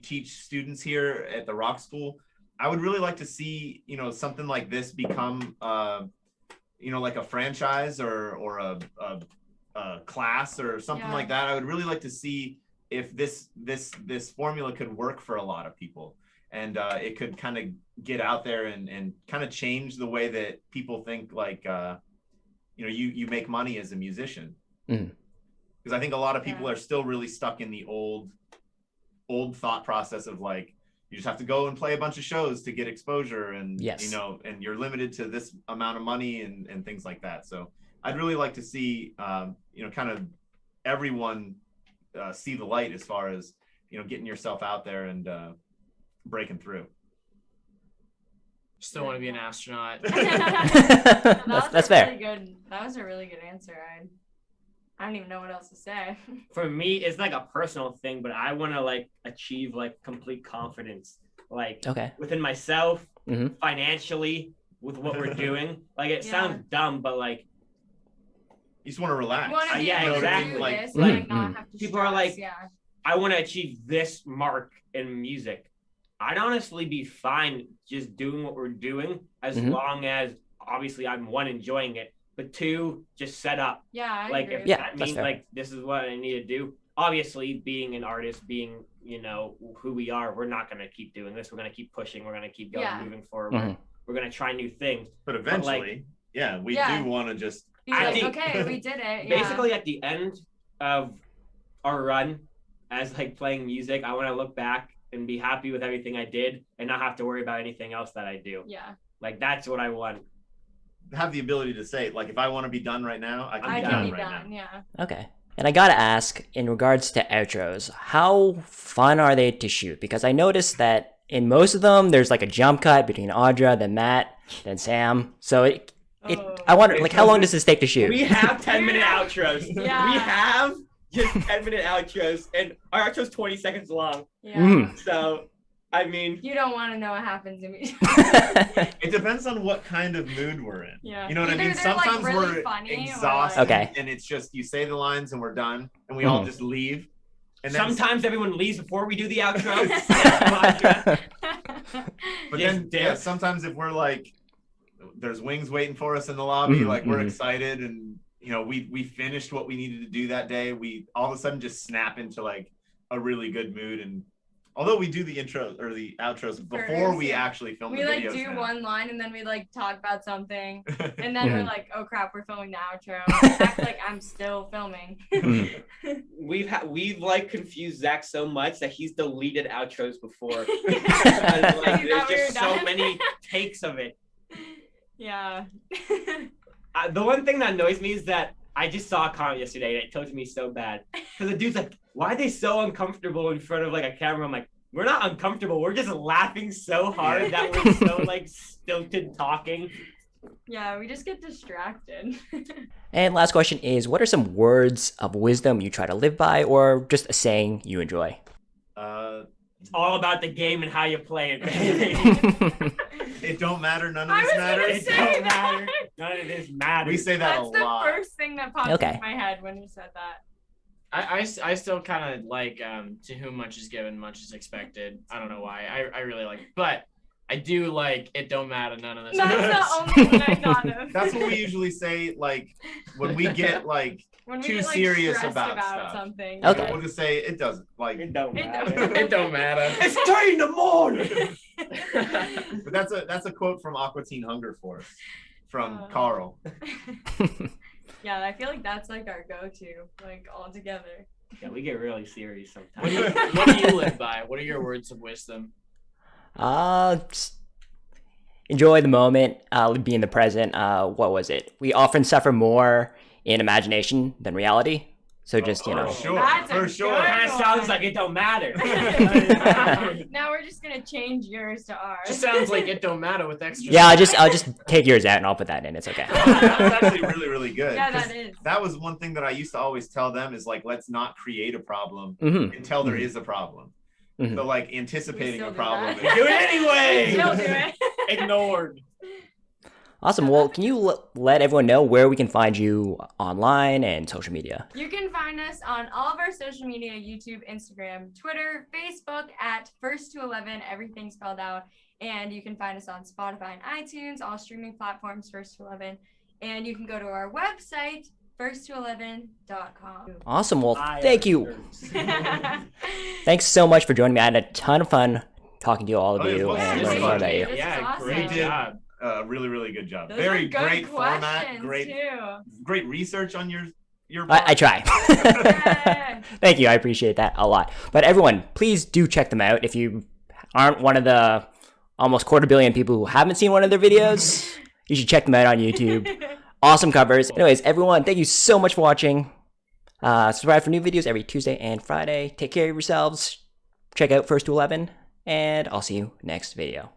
[SPEAKER 2] teach students here at the Rock School. I would really like to see, something like this become, like a franchise or a class or something like that. I would really like to see if this formula could work for a lot of people and it could kind of get out there and kind of change the way that people think like, you make money as a musician. Because I think a lot of people are still really stuck in the old thought process of like, you just have to go and play a bunch of shows to get exposure and, and you're limited to this amount of money and things like that. So I'd really like to see, kind of everyone see the light as far as, getting yourself out there and breaking through.
[SPEAKER 5] Still want to be an astronaut.
[SPEAKER 1] That's fair.
[SPEAKER 3] Really good. That was a really good answer. I don't even know what else to say.
[SPEAKER 4] For me, it's like a personal thing, but I want to like achieve like complete confidence, like within myself, financially, with what we're doing. Like it sounds dumb, but like
[SPEAKER 2] you just want to relax.
[SPEAKER 3] You want to
[SPEAKER 4] exactly.
[SPEAKER 3] do
[SPEAKER 2] Like,
[SPEAKER 3] this, like not have to
[SPEAKER 4] people are like,
[SPEAKER 3] stress,
[SPEAKER 4] I want to achieve this mark in music. I'd honestly be fine just doing what we're doing as long as obviously I'm enjoying it. But 2, just set up.
[SPEAKER 3] Yeah, I
[SPEAKER 4] like
[SPEAKER 3] agree.
[SPEAKER 4] if that means like this is what I need to do, obviously being an artist, being, you know, who we are, we're not going to keep doing this. We're going to keep pushing. We're going to keep going, moving forward. We're going to try new things.
[SPEAKER 2] But eventually, we do want to just.
[SPEAKER 3] Be like, okay, we did it.
[SPEAKER 4] Basically, at the end of our run as like playing music, I want to look back and be happy with everything I did and not have to worry about anything else that I do.
[SPEAKER 3] Yeah.
[SPEAKER 4] Like, that's what I want.
[SPEAKER 2] Have the ability to say, like, if I want to be done right now, I can be done right now.
[SPEAKER 1] Okay. And I gotta ask, in regards to outros, how fun are they to shoot? Because I noticed that in most of them, there's like a jump cut between Audra, then Matt, then Sam. So I wonder, like, how long does this take to shoot?
[SPEAKER 4] We have 10-minute outros.
[SPEAKER 3] Yeah.
[SPEAKER 4] We have just 10-minute outros, and our outro's 20 seconds long.
[SPEAKER 3] Yeah.
[SPEAKER 4] So, I mean,
[SPEAKER 3] you don't want to know what happens in me.
[SPEAKER 2] It depends on what kind of mood we're in.
[SPEAKER 3] Yeah.
[SPEAKER 2] You know what
[SPEAKER 3] Either
[SPEAKER 2] I mean?
[SPEAKER 3] they're,
[SPEAKER 2] Sometimes
[SPEAKER 3] like, really
[SPEAKER 2] we're
[SPEAKER 3] funny or,
[SPEAKER 2] exhausted,
[SPEAKER 1] Okay.
[SPEAKER 2] and it's just you say the lines and we're done, and we all just leave. And then
[SPEAKER 4] sometimes everyone leaves before we do the outro.
[SPEAKER 2] But then, sometimes if we're like, there's wings waiting for us in the lobby, like we're excited, and you know, we finished what we needed to do that day. We all of a sudden just snap into like a really good mood. And although we do the intro or the outros before we actually film the videos,
[SPEAKER 3] we like do one line and then we like talk about something, and then we're like, oh crap, we're filming the outro. Act like I'm still filming.
[SPEAKER 4] We've like confused Zach so much that he's deleted outros before.
[SPEAKER 3] Yeah.
[SPEAKER 4] Like, there's just so many takes of it.
[SPEAKER 3] Yeah.
[SPEAKER 4] The one thing that annoys me is that I just saw a comment yesterday and it tilted me so bad. Because the dude's like, why are they so uncomfortable in front of like a camera? I'm like, we're not uncomfortable. We're just laughing so hard that we're so like stilted talking.
[SPEAKER 3] Yeah, we just get distracted.
[SPEAKER 1] And last question is, what are some words of wisdom you try to live by, or just a saying you enjoy?
[SPEAKER 4] It's all about the game and how you play it, baby.
[SPEAKER 2] It don't matter. None of this matters.
[SPEAKER 4] It don't matter. None of this matters.
[SPEAKER 2] We say that a lot.
[SPEAKER 3] That's the first thing that popped in my head when you said that.
[SPEAKER 5] I still kind of like to whom much is given, much is expected. I don't know why. I really like, but I do like it don't matter. None of this matters.
[SPEAKER 3] That's the only one I thought of.
[SPEAKER 2] That's what we usually say, like when we get like too serious about stuff.
[SPEAKER 3] Something.
[SPEAKER 1] Okay.
[SPEAKER 2] We'll just say it doesn't. Like
[SPEAKER 4] it don't matter.
[SPEAKER 5] It don't matter.
[SPEAKER 4] It's 3 in the morning.
[SPEAKER 2] But that's a quote from Aqua Teen Hunger Force from Carl.
[SPEAKER 3] Yeah, I feel like that's like our go-to, like all together.
[SPEAKER 4] Yeah, we get really serious sometimes.
[SPEAKER 5] What do you live by? What are your words of wisdom?
[SPEAKER 1] Just enjoy the moment, be in the present. What was it? We often suffer more in imagination than reality. So just, you know.
[SPEAKER 2] For sure.
[SPEAKER 4] That sounds like it don't matter.
[SPEAKER 3] Now we're just gonna change yours to ours.
[SPEAKER 5] Just sounds like it don't matter with extra.
[SPEAKER 1] Yeah, I'll just take yours out and I'll put that in. It's okay.
[SPEAKER 2] That's actually really, really good.
[SPEAKER 3] Yeah, that is.
[SPEAKER 2] That was one thing that I used to always tell them is like, let's not create a problem until there is a problem. So like anticipating a problem.
[SPEAKER 4] Do it anyway.
[SPEAKER 3] Still do it.
[SPEAKER 4] Ignored.
[SPEAKER 1] Awesome. Well, can you let everyone know where we can find you online and social media?
[SPEAKER 3] You can find us on all of our social media, YouTube, Instagram, Twitter, Facebook at First to 11, everything spelled out. And you can find us on Spotify and iTunes, all streaming platforms, First to 11. And you can go to our website, first to11.com.
[SPEAKER 1] Awesome. Well, thank you. Thanks so much for joining me. I had a ton of fun talking to all of you and learning more about you.
[SPEAKER 5] Yeah, great job.
[SPEAKER 2] Really, really good job.
[SPEAKER 3] Those
[SPEAKER 2] Very
[SPEAKER 3] are good
[SPEAKER 2] great format.
[SPEAKER 3] too.
[SPEAKER 2] Great research on your
[SPEAKER 1] I try. Thank you. I appreciate that a lot. But everyone, please do check them out. If you aren't one of the almost 250 million people who haven't seen one of their videos, you should check them out on YouTube. Awesome covers. Anyways, everyone, thank you so much for watching. Subscribe for new videos every Tuesday and Friday. Take care of yourselves. Check out First to 11, and I'll see you next video.